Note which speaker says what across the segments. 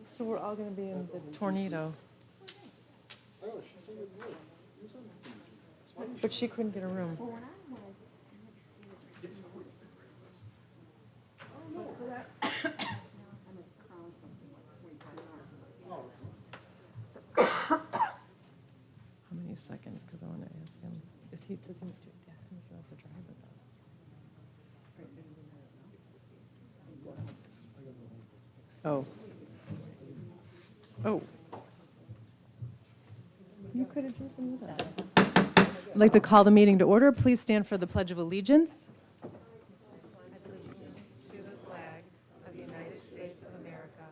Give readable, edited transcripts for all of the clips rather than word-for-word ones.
Speaker 1: So we're all going to be in the tornado. But she couldn't get a room. How many seconds? Because I want to ask him. Does he just ask him if he wants to drive with us? Oh. Oh. You could have driven with us. I'd like to call the meeting to order. Please stand for the Pledge of Allegiance. I pledge allegiance to the flag of the United States of America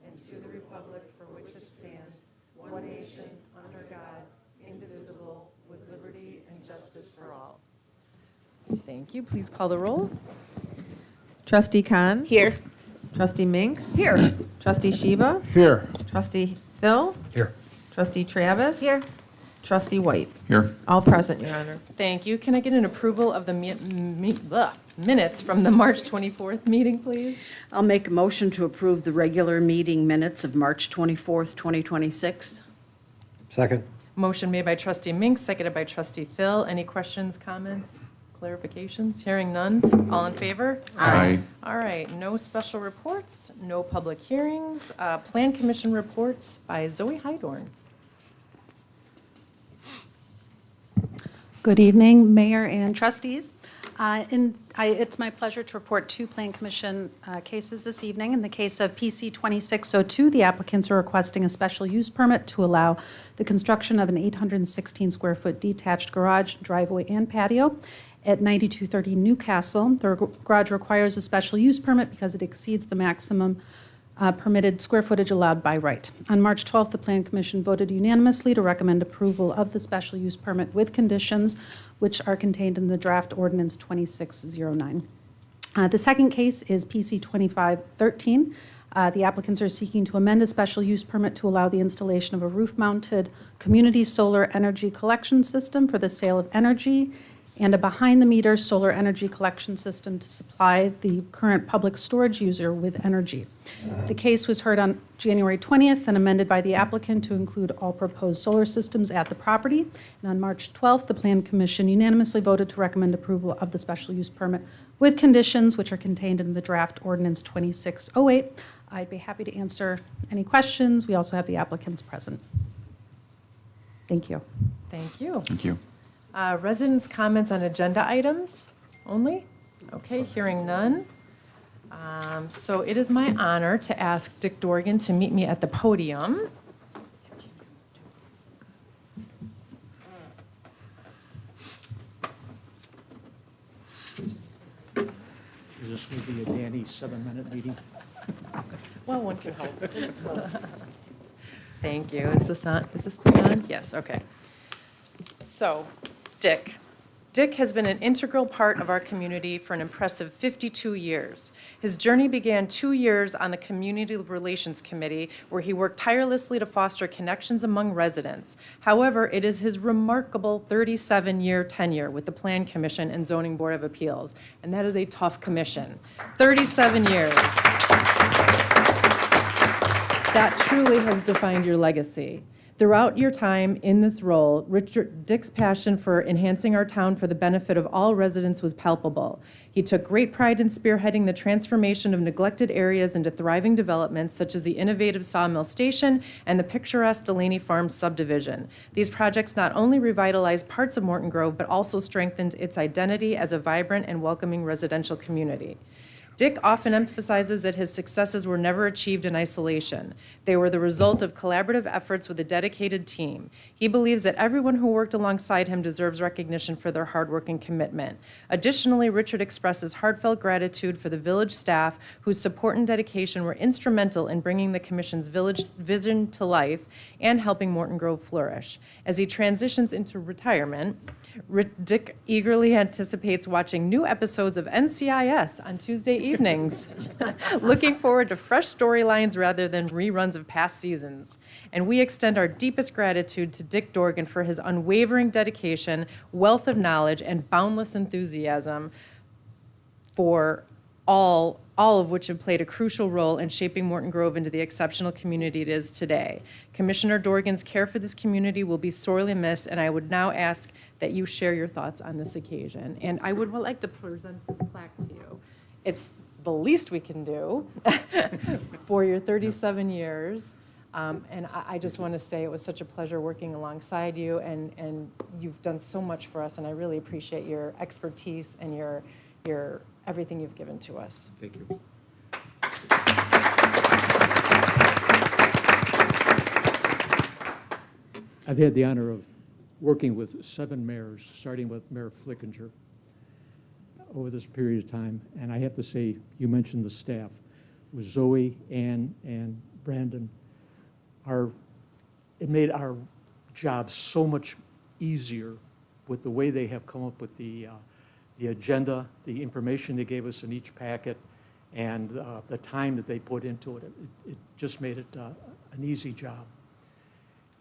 Speaker 1: and to the republic for which it stands, one nation, under God, indivisible, with liberty and justice for all. Thank you. Please call the roll.
Speaker 2: Trustee Khan.
Speaker 3: Here.
Speaker 2: Trustee Minks.
Speaker 3: Here.
Speaker 2: Trustee Sheba.
Speaker 4: Here.
Speaker 2: Trustee Phil.
Speaker 4: Here.
Speaker 2: Trustee Travis.
Speaker 3: Here.
Speaker 2: Trustee White.
Speaker 4: Here.
Speaker 2: All present, Your Honor.
Speaker 1: Thank you. Can I get an approval of the minutes from the March 24th meeting, please?
Speaker 3: I'll make a motion to approve the regular meeting minutes of March 24th, 2026.
Speaker 4: Second.
Speaker 1: Motion made by Trustee Minks, seconded by Trustee Thill. Any questions, comments, clarifications? Hearing none. All in favor?
Speaker 4: Aye.
Speaker 1: All right. No special reports, no public hearings. Plan Commission reports by Zoe Hydorn.
Speaker 5: Good evening, Mayor and trustees. It's my pleasure to report two Plan Commission cases this evening. In the case of PC 2602, the applicants are requesting a special use permit to allow the construction of an 816-square-foot detached garage, driveway, and patio at 9230 Newcastle. The garage requires a special use permit because it exceeds the maximum permitted square footage allowed by right. On March 12th, the Plan Commission voted unanimously to recommend approval of the special use permit with conditions which are contained in the draft ordinance 2609. The second case is PC 2513. The applicants are seeking to amend a special use permit to allow the installation of a roof-mounted community solar energy collection system for the sale of energy and a behind-the-meter solar energy collection system to supply the current public storage user with energy. The case was heard on January 20th and amended by the applicant to include all proposed solar systems at the property. And on March 12th, the Plan Commission unanimously voted to recommend approval of the special use permit with conditions which are contained in the draft ordinance 2608. I'd be happy to answer any questions. We also have the applicants present. Thank you.
Speaker 1: Thank you.
Speaker 4: Thank you.
Speaker 1: Residents' comments on agenda items only? Okay, hearing none. So it is my honor to ask Dick Dorgan to meet me at the podium.
Speaker 6: Is this going to be a Danny 7-minute meeting?
Speaker 1: Well, one could hope. Thank you. Is this on? Is this thing on? Yes, okay. So, Dick. Dick has been an integral part of our community for an impressive 52 years. His journey began 2 years on the Community Relations Committee, where he worked tirelessly to foster connections among residents. However, it is his remarkable 37-year tenure with the Plan Commission and Zoning Board of Appeals, and that is a tough commission. 37 years. That truly has defined your legacy. Throughout your time in this role, Dick's passion for enhancing our town for the benefit of all residents was palpable. He took great pride in spearheading the transformation of neglected areas into thriving developments such as the innovative Sawmill Station and the picturesque Delaney Farms subdivision. These projects not only revitalized parts of Morton Grove, but also strengthened its identity as a vibrant and welcoming residential community. Dick often emphasizes that his successes were never achieved in isolation. They were the result of collaborative efforts with a dedicated team. He believes that everyone who worked alongside him deserves recognition for their hard work and commitment. Additionally, Richard expresses heartfelt gratitude for the village staff whose support and dedication were instrumental in bringing the Commission's village vision to life and helping Morton Grove flourish. As he transitions into retirement, Dick eagerly anticipates watching new episodes of NCIS on Tuesday evenings, looking forward to fresh storylines rather than reruns of past seasons. And we extend our deepest gratitude to Dick Dorgan for his unwavering dedication, wealth of knowledge, and boundless enthusiasm for all of which have played a crucial role in shaping Morton Grove into the exceptional community it is today. Commissioner Dorgan's care for this community will be sorely missed, and I would now ask that you share your thoughts on this occasion. And I would like to present this plaque to you. It's the least we can do for your 37 years. And I just want to say it was such a pleasure working alongside you, and you've done so much for us, and I really appreciate your expertise and your everything you've given to us.
Speaker 6: Thank you. I've had the honor of working with 7 mayors, starting with Mayor Flickinger, over this period of time. And I have to say, you mentioned the staff, with Zoe, Ann, and Brandon. It made our job so much easier with the way they have come up with the agenda, the information they gave us in each packet, and the time that they put into it. It just made it an easy job.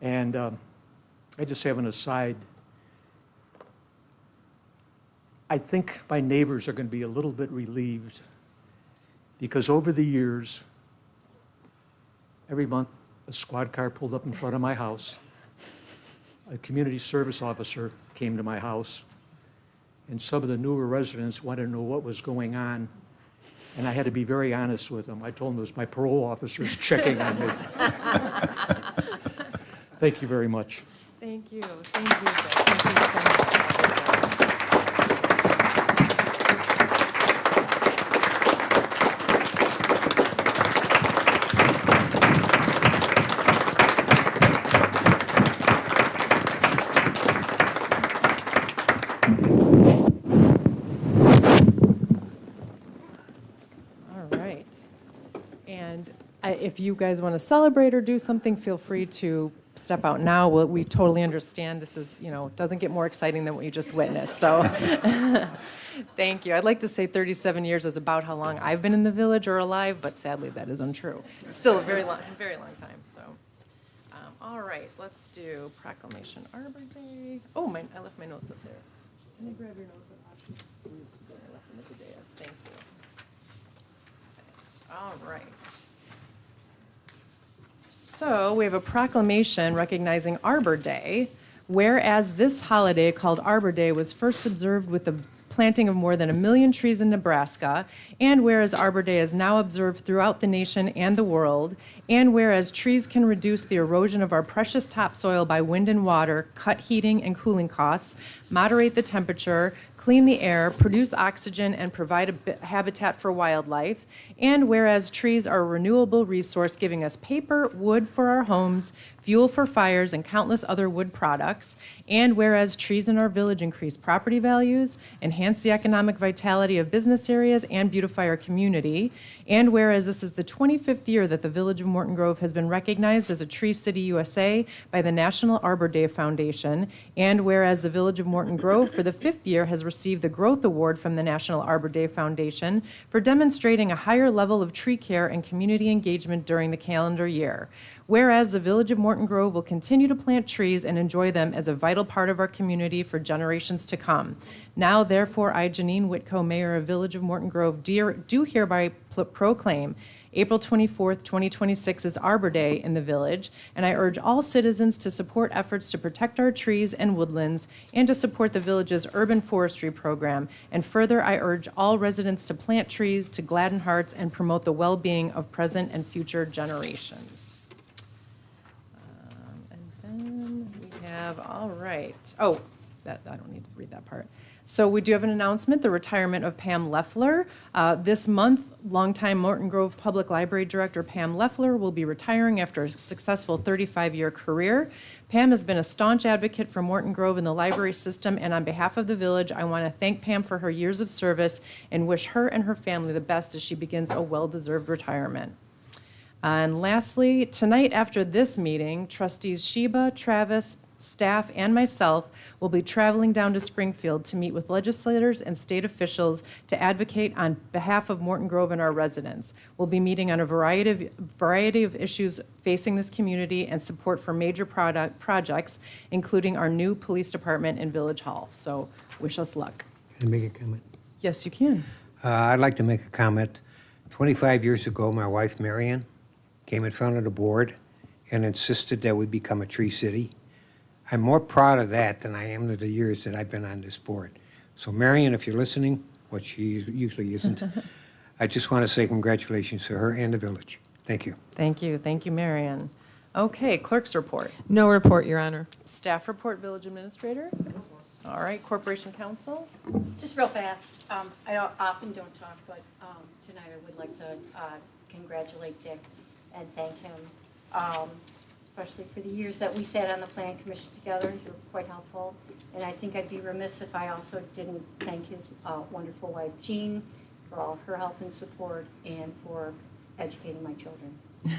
Speaker 6: And I just have an aside. I think my neighbors are going to be a little bit relieved, because over the years, every month, a squad car pulled up in front of my house. A community service officer came to my house, and some of the newer residents wanted to know what was going on, and I had to be very honest with them. I told them it was my parole officers checking on me. Thank you very much.
Speaker 1: Thank you. Thank you, Joe. Thank you so much. All right. And if you guys want to celebrate or do something, feel free to step out now. We totally understand this is, doesn't get more exciting than what you just witnessed, so. Thank you. I'd like to say 37 years is about how long I've been in the village or alive, but sadly that is untrue. Still a very long time, so. All right, let's do Proclamation Arbor Day. Oh, I left my notes up there. Let me grab your notes. I left them at the dais. Thank you. Thanks. All right. So we have a proclamation recognizing Arbor Day, whereas this holiday called Arbor Day was first observed with the planting of more than 1 million trees in Nebraska, and whereas Arbor Day is now observed throughout the nation and the world, and whereas trees can reduce the erosion of our precious topsoil by wind and water, cut heating and cooling costs, moderate the temperature, clean the air, produce oxygen, and provide a habitat for wildlife. And whereas trees are a renewable resource giving us paper, wood for our homes, fuel for fires, and countless other wood products. And whereas trees in our village increase property values, enhance the economic vitality of business areas, and beautify our community. And whereas this is the 25th year that the Village of Morton Grove has been recognized as a Tree City USA by the National Arbor Day Foundation. And whereas the Village of Morton Grove for the 5th year has received the Growth Award from the National Arbor Day Foundation for demonstrating a higher level of tree care and community engagement during the calendar year. Whereas the Village of Morton Grove will continue to plant trees and enjoy them as a vital part of our community for generations to come. Now, therefore, I, Janine Whitco, Mayor of Village of Morton Grove, do hereby proclaim April 24th, 2026 is Arbor Day in the village, and I urge all citizens to support efforts to protect our trees and woodlands and to support the village's urban forestry program. And further, I urge all residents to plant trees to gladden hearts and promote the well-being of present and future generations. And then we have, all right. Oh, I don't need to read that part. So we do have an announcement, the retirement of Pam Leffler. This month, longtime Morton Grove Public Library Director Pam Leffler will be retiring after a successful 35-year career. Pam has been a staunch advocate for Morton Grove and the library system, and on behalf of the village, I want to thank Pam for her years of service and wish her and her family the best as she begins a well-deserved retirement. And lastly, tonight after this meeting, Trustees Sheba, Travis, staff, and myself will be traveling down to Springfield to meet with legislators and state officials to advocate on behalf of Morton Grove and our residents. We'll be meeting on a variety of issues facing this community and support for major projects, including our new police department and Village Hall. So wish us luck.
Speaker 4: Can I make a comment?
Speaker 1: Yes, you can.
Speaker 4: I'd like to make a comment. 25 years ago, my wife, Marion, came in front of the board and insisted that we become a tree city. I'm more proud of that than I am of the years that I've been on this board. So Marion, if you're listening, what she usually isn't, I just want to say congratulations to her and the village. Thank you.
Speaker 1: Thank you. Thank you, Marion. Okay, clerk's report.
Speaker 2: No report, Your Honor.
Speaker 1: Staff report, village administrator. All right, corporation counsel.
Speaker 7: Just real fast, often don't talk, but tonight I would like to congratulate Dick and thank him, especially for the years that we sat on the plan commission together. You were quite helpful. And I think I'd be remiss if I also didn't thank his wonderful wife, Jean, for all her help and support and for educating my children. Thank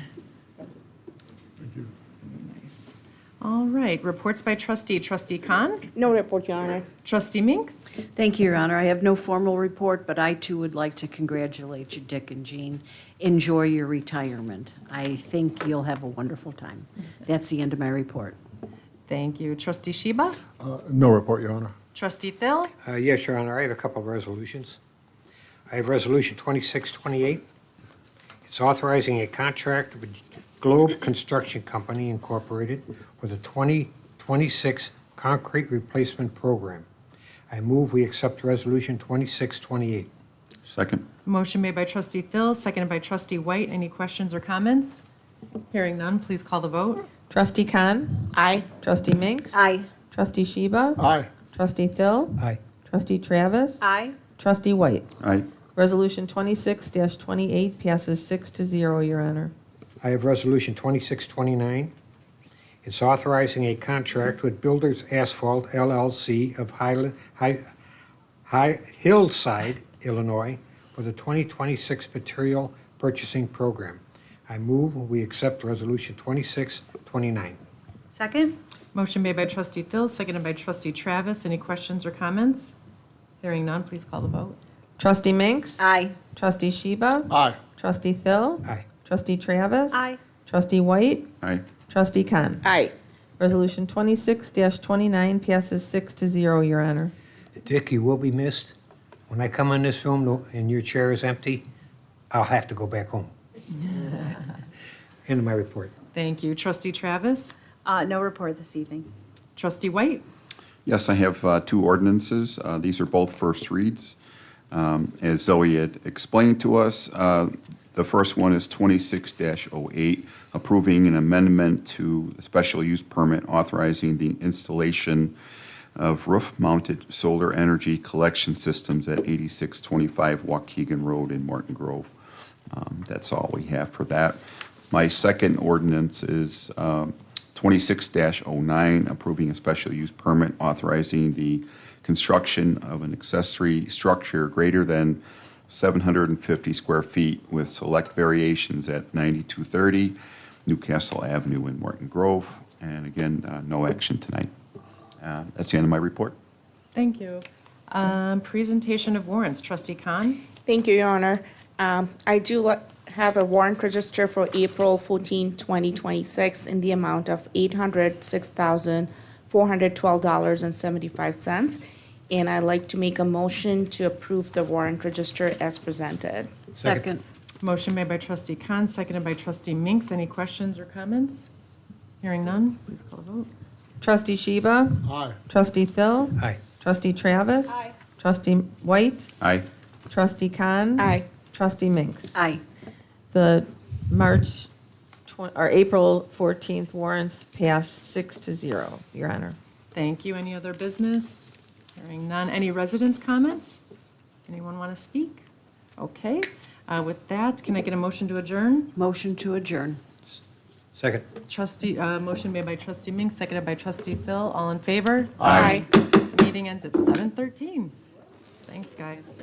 Speaker 7: you.
Speaker 1: Nice. All right, reports by trustee. Trustee Khan?
Speaker 8: No report, Your Honor.
Speaker 1: Trustee Minks?
Speaker 3: Thank you, Your Honor. I have no formal report, but I too would like to congratulate you, Dick and Jean. Enjoy your retirement. I think you'll have a wonderful time. That's the end of my report.
Speaker 1: Thank you. Trustee Sheba?
Speaker 9: No report, Your Honor.
Speaker 1: Trustee Thill?
Speaker 4: Yes, Your Honor, I have a couple of resolutions. I have Resolution 2628. It's authorizing a contract with Globe Construction Company Incorporated for the 2026 Concrete Replacement Program. I move we accept Resolution 2628.
Speaker 9: Second.
Speaker 1: Motion made by trustee Thill, seconded by trustee White. Any questions or comments? Hearing none, please call the vote.
Speaker 2: Trustee Khan.
Speaker 8: Aye.
Speaker 2: Trustee Minks.
Speaker 3: Aye.
Speaker 2: Trustee Sheba.
Speaker 9: Aye.
Speaker 2: Trustee Thill.
Speaker 4: Aye.
Speaker 2: Trustee Travis.
Speaker 7: Aye.
Speaker 2: Trustee White.
Speaker 9: Aye.
Speaker 2: Resolution 26-28 passes 6-0, Your Honor.
Speaker 4: I have Resolution 2629. It's authorizing a contract with Builders Asphalt LLC of Hillside, Illinois, for the 2026 Material Purchasing Program. I move we accept Resolution 2629.
Speaker 5: Second?
Speaker 1: Motion made by trustee Thill, seconded by trustee Travis. Any questions or comments? Hearing none, please call the vote.
Speaker 2: Trustee Minks.
Speaker 3: Aye.
Speaker 2: Trustee Sheba.
Speaker 9: Aye.
Speaker 2: Trustee Thill.
Speaker 4: Aye.
Speaker 2: Trustee Travis.
Speaker 5: Aye.
Speaker 2: Trustee White.
Speaker 9: Aye.
Speaker 2: Trustee Khan.
Speaker 8: Aye.
Speaker 2: Resolution 26-29 passes 6-0, Your Honor.
Speaker 4: Dick, you will be missed. When I come in this room and your chair is empty, I'll have to go back home. End of my report.
Speaker 1: Thank you. Trustee Travis?
Speaker 3: No report this evening.
Speaker 1: Trustee White?
Speaker 9: Yes, I have two ordinances. These are both first reads. As Zoe had explained to us, the first one is 26-08, approving an amendment to the special use permit authorizing the installation of roof-mounted solar energy collection systems at 8625 Waukegan Road in Morton Grove. That's all we have for that. My second ordinance is 26-09, approving a special use permit authorizing the construction of an accessory structure greater than 750 square feet with select variations at 9230 Newcastle Avenue in Morton Grove. And again, no action tonight. That's the end of my report.
Speaker 1: Thank you. Presentation of warrants. Trustee Khan?
Speaker 8: Thank you, Your Honor. I do have a warrant register for April 14, 2026 in the amount of $806,412.75. And I'd like to make a motion to approve the warrant register as presented.
Speaker 3: Second.
Speaker 1: Motion made by trustee Khan, seconded by trustee Minks. Any questions or comments? Hearing none, please call the vote.
Speaker 2: Trustee Sheba.
Speaker 9: Aye.
Speaker 2: Trustee Thill.
Speaker 4: Aye.
Speaker 2: Trustee Travis.
Speaker 7: Aye.
Speaker 2: Trustee White.
Speaker 9: Aye.
Speaker 2: Trustee Khan.
Speaker 8: Aye.
Speaker 2: Trustee Minks.
Speaker 3: Aye.
Speaker 2: The April 14th warrants pass 6-0, Your Honor.
Speaker 1: Thank you. Any other business? Hearing none. Any residents' comments? Anyone want to speak? Okay. With that, can I get a motion to adjourn?
Speaker 3: Motion to adjourn.
Speaker 4: Second.
Speaker 1: Motion made by trustee Minks, seconded by trustee Thill. All in favor?
Speaker 8: Aye.
Speaker 1: Meeting ends at 7:13. Thanks, guys.